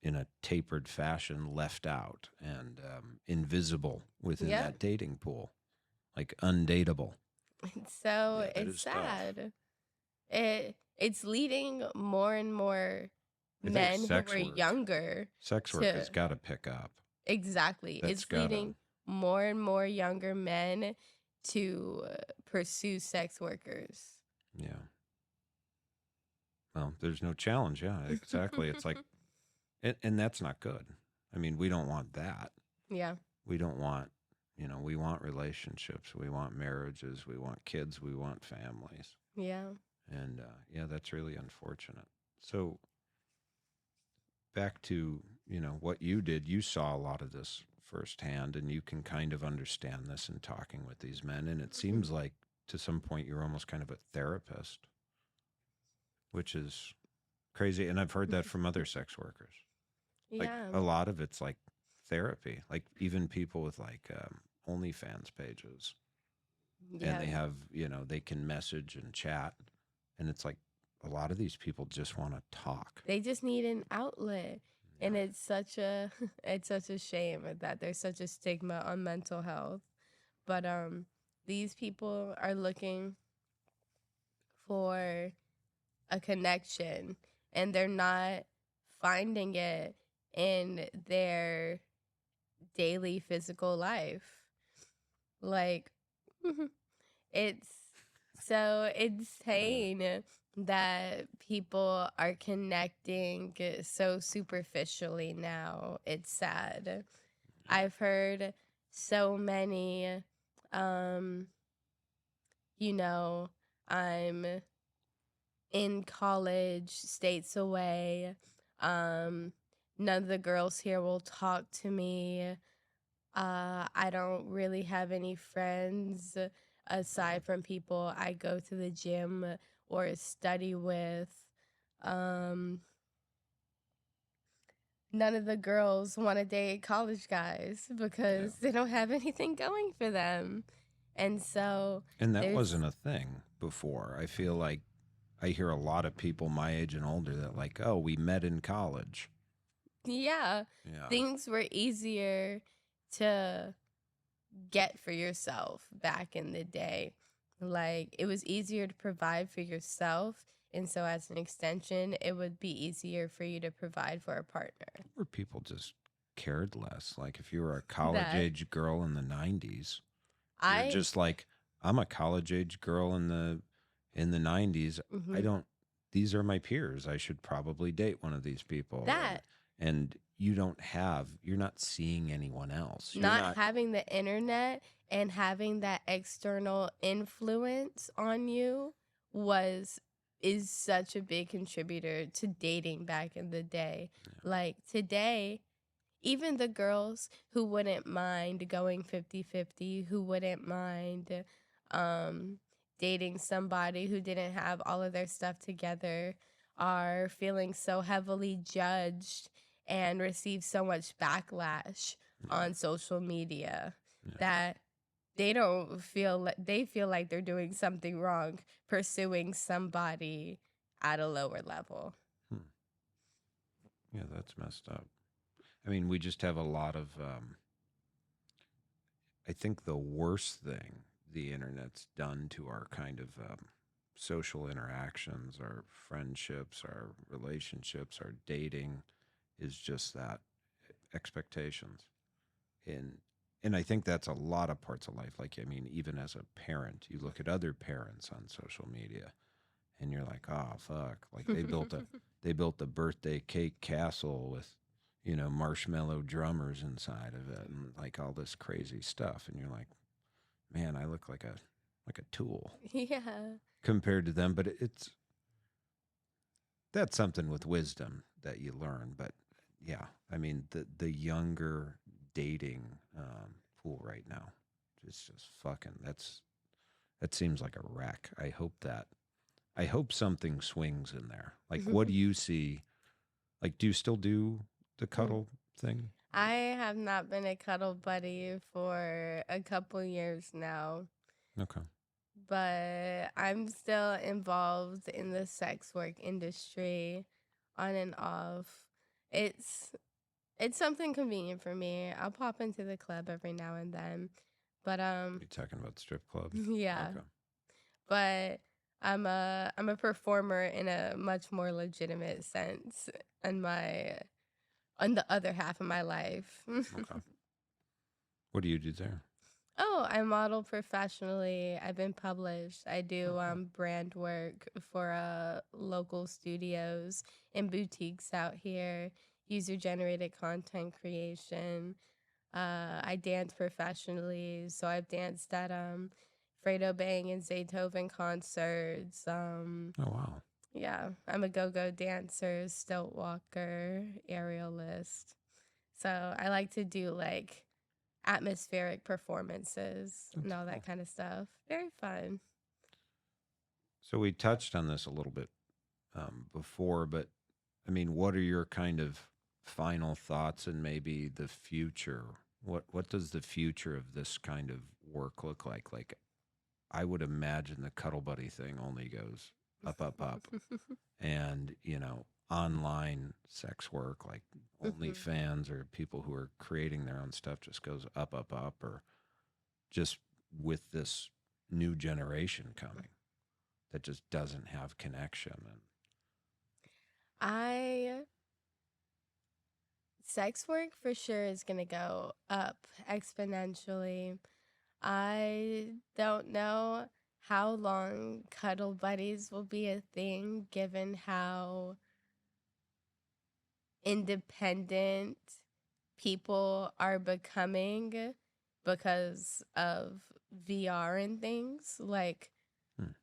in a tapered fashion left out and invisible within Yeah. that dating pool, like undateable. So Yeah, that it's is tough. sad. It's leading more and more I think men who were younger sex work has to got to pick up. exactly. That's It's got to, leading more and more younger men to pursue sex workers. yeah. Well, there's no challenge. Yeah, exactly. It's like, and that's not good. I mean, we don't want that. Yeah. We don't want, we want relationships. We want marriages. We want kids. We want families. Yeah. And yeah, that's really unfortunate. So back to, what you did, you saw a lot of this firsthand and you can kind of understand this in talking with these men. And it Mhm. seems like to some point you're almost kind of a therapist, which is crazy. And I've heard that from other sex workers. Like Yeah. a lot of it's like therapy, like even people with like OnlyFans pages and Yeah. they have, they can message and chat. And it's like a lot of these people just want to talk. They just need an outlet. And Yeah. it's such a it's such a shame that there's such a stigma on mental health. But these people are looking for a connection and they're not finding it in their daily physical life. Like it's so insane that people are connecting so superficially now. It's sad. I've heard so many um you know, I'm in college, states away. Um, none of the girls here will talk to me. I don't really have any friends aside from people I go to the gym or study with. Um, none of the girls want to date college guys because they don't have anything going for them. And so And that there's, wasn't a thing before. I feel like I hear a lot of people my age and older that like, oh, we met in college. yeah, Yeah. things were easier to get for yourself back in the day. Like it was easier to provide for yourself. And so, as an extension, it would be easier for you to provide for a partner. Or people just cared less. Like if you were a college That age girl in the 90s, you're I, just like, I'm a college age girl in the 90s. I mhm, don't these are my peers. I should probably date one of these people. that And you're not seeing anyone else. You're not not. having the internet and having that external influence on you was is such a big contributor to dating back in the day. Like today, even the girls who wouldn't mind going 50-50, who wouldn't mind um, dating somebody who didn't have all of their stuff together, are feeling so heavily judged and receive so much backlash on social media Yeah. that they don't feel like they feel like they're doing something wrong pursuing somebody at a lower level. Hmm. Yeah, that's messed up. I mean, we just have a lot of. I think the worst thing the internet's done to our kind of social interactions, our friendships, our relationships, our dating, is just that expectations. And and I think that's a lot of parts of life. Like I mean, even as a parent, you look at other parents on social media, and you're like, oh fuck, like they built a birthday cake castle with marshmallow drummers inside of it and like all this crazy stuff, and you're like, man, I look like a tool Yeah. compared to them. But that's something with wisdom that you learn. But yeah, I mean the younger dating pool right now is just fucking that seems like a wreck. I hope that I hope something swings in there. Like, what do you see? Like, do you still do the cuddle thing? I have not been a cuddle buddy for a couple years now, Okay. but I'm still involved in the sex work industry on and off. It's it's something convenient for me. I'll pop into the club every now and then. But You talking about strip club? yeah. Okay. But I'm a performer in a much more legitimate sense in my on the other half of my life. Okay. What do you do there? Oh, I model professionally. I've been published. I do brand work for local studios and boutiques out here, user generated content creation. I dance professionally, so I've danced at Fredo Bang and Beethoven concerts. Oh wow. Yeah, I'm a go-go dancer, stilt walker, aerialist. So I like to do like atmospheric performances and That's all cool. that kind of stuff. Very fun. So we touched on this a little bit before, but I mean, what are your kind of final thoughts and maybe the future? What does the future of this kind of work look like? Like, I would imagine the cuddle buddy thing only goes up, up, up, and online sex work like OnlyFans or people who are creating their own stuff just goes up, up, up, or just with this new generation coming that just doesn't have connection. And I sex work for sure is going to go up exponentially. I don't know how long cuddle buddies will be a thing given how independent people are becoming because of VR and things. Like,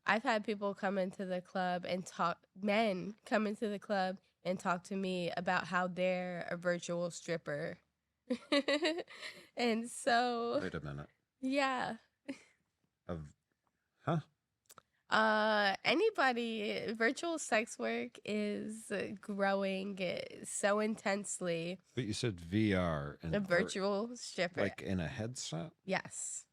I've had people come into the club and men come into the club and talk to me about how they're a virtual stripper. And so, wait a minute. yeah. Of huh? Anybody, virtual sex work is growing so intensely. But you said VR and A virtual stripper. like in a headset? Yes.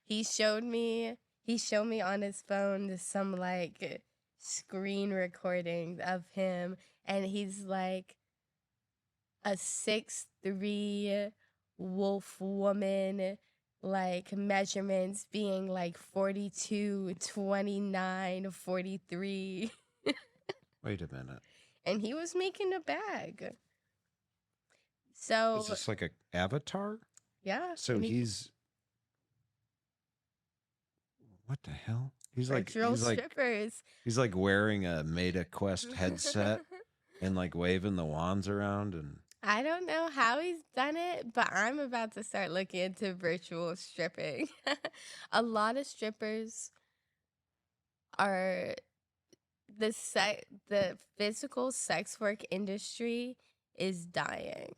He showed me on his phone some like screen recording of him, and he's like a 6'3" wolf woman, like measurements being like 42, 29, 43. Wait a minute. And he was making a bag. So Is this like a avatar? yeah. So he's what the hell? He's virtual strippers. He's like wearing a Meta Quest headset and like waving the wands around and I don't know how he's done it, but I'm about to start looking into virtual stripping. A lot of strippers are the physical sex work industry is dying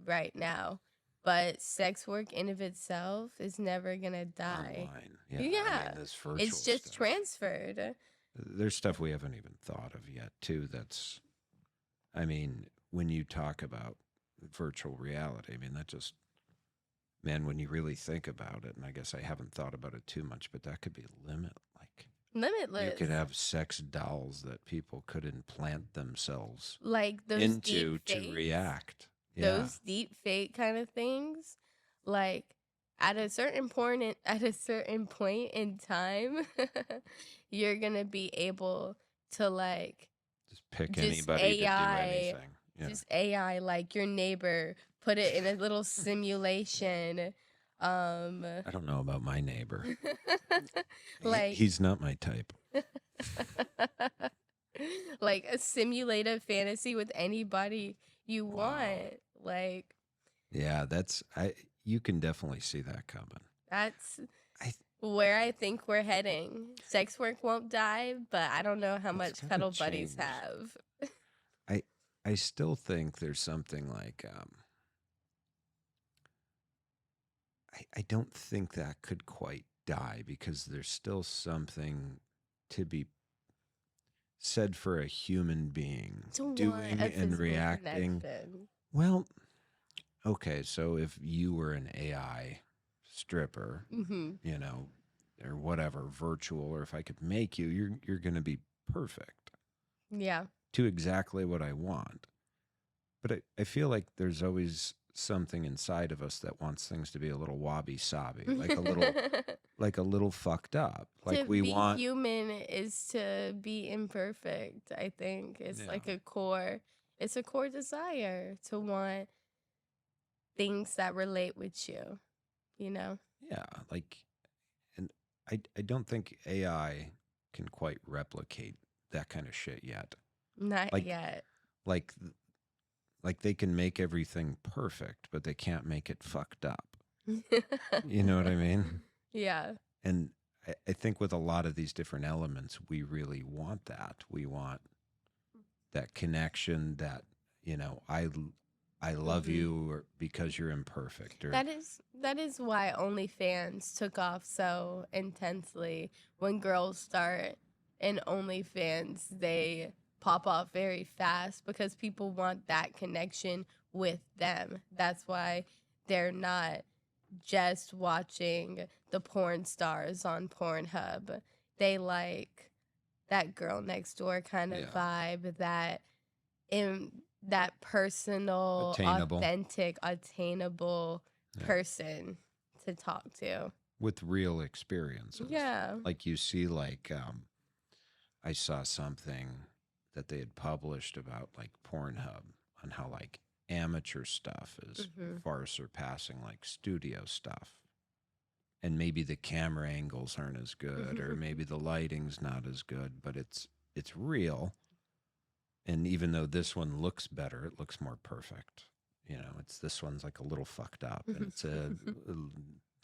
right now. But sex work in of itself is never gonna die. online. Yeah. I mean, this virtual It's just stuff. transferred. There's stuff we haven't even thought of yet, too. That's, I mean, when you talk about virtual reality, I mean, that just, man, when you really think about it, and I guess I haven't thought about it too much, but that could be Limitless. you could have sex dolls that people could implant themselves like those into deep to fakes. react. Those deep fake kind of things, like at a certain point in time, you're gonna be able to like Just pick just anybody AI, to do anything. Yeah. just AI like your neighbor, put it in a little simulation. I don't know about my neighbor. Like He's not my type. like a simulated fantasy with anybody you want. Like Yeah, you can definitely see that coming. that's where I think we're heading. Sex work won't die, but I don't know how much gotta cuddle buddies change. have. I still think there's something like I don't think that could quite die because there's still something to be said for a human being To want doing a and physical reacting. connection. Well, okay, so if you were an AI stripper, Mm-hmm. you know, or whatever, virtual, or if I could make you, you're going to be perfect Yeah. to exactly what I want. But I feel like there's always something inside of us that wants things to be a little wobby sobby, like a little fucked up. To Like we be want. human is to be imperfect, I think. It's Yeah. like it's a core desire to want things that relate with you, you know? Yeah, like, and I don't think AI can quite replicate that kind of shit yet. Not Like yet. like like they can make everything perfect, but they can't make it fucked up. You know what I mean? Yeah. And I think with a lot of these different elements, we really want that. We want that connection that, I love Mhm. you or because you're imperfect or That is why OnlyFans took off so intensely. When girls start in OnlyFans, they pop off very fast because people want that connection with them. That's why they're not just watching the porn stars on Pornhub. They like that girl next door kind of yeah, vibe, in that personal, attainable. authentic, attainable Yeah. person to talk to. With real experiences. Yeah. Like you see, like I saw something that they had published about like Pornhub on how like amateur stuff is Hmm. far surpassing like studio stuff. And maybe the camera angles aren't as good or maybe the lighting's not as good, but it's real. And even though this one looks better, it looks more perfect. It's this one's like a little fucked up and it's a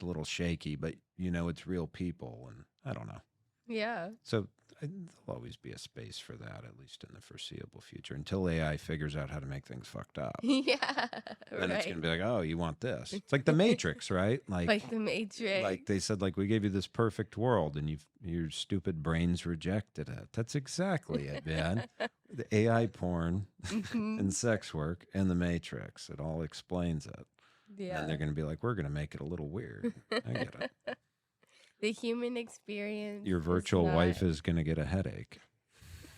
little shaky, but it's real people and I don't know. Yeah. So there'll always be a space for that, at least in the foreseeable future, until AI figures out how to make things fucked up. Yeah. Then it's Right. gonna be like, oh, you want this? It's like the Matrix, right? Like the Matrix. Like they said, like we gave you this perfect world, and your stupid brains rejected it. That's exactly it, man. The AI porn Mhm. and sex work and the Matrix. It all explains it. And then they're Yeah. gonna be like, we're gonna make it a little weird. I get it. The human experience. Your is virtual not- wife is gonna get a headache.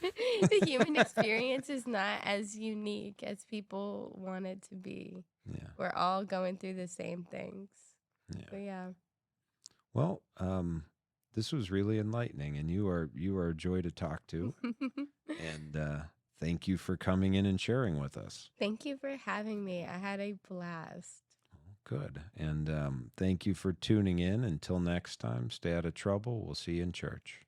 the human experience is not as unique as people want it to be. Yeah. We're all going through the same things. Yeah. But yeah. Well, this was really enlightening, and you are a joy to talk to. And thank you for coming in and sharing with us. Thank you for having me. I had a blast. Good. And thank you for tuning in. Until next time, stay out of trouble. We'll see you in church.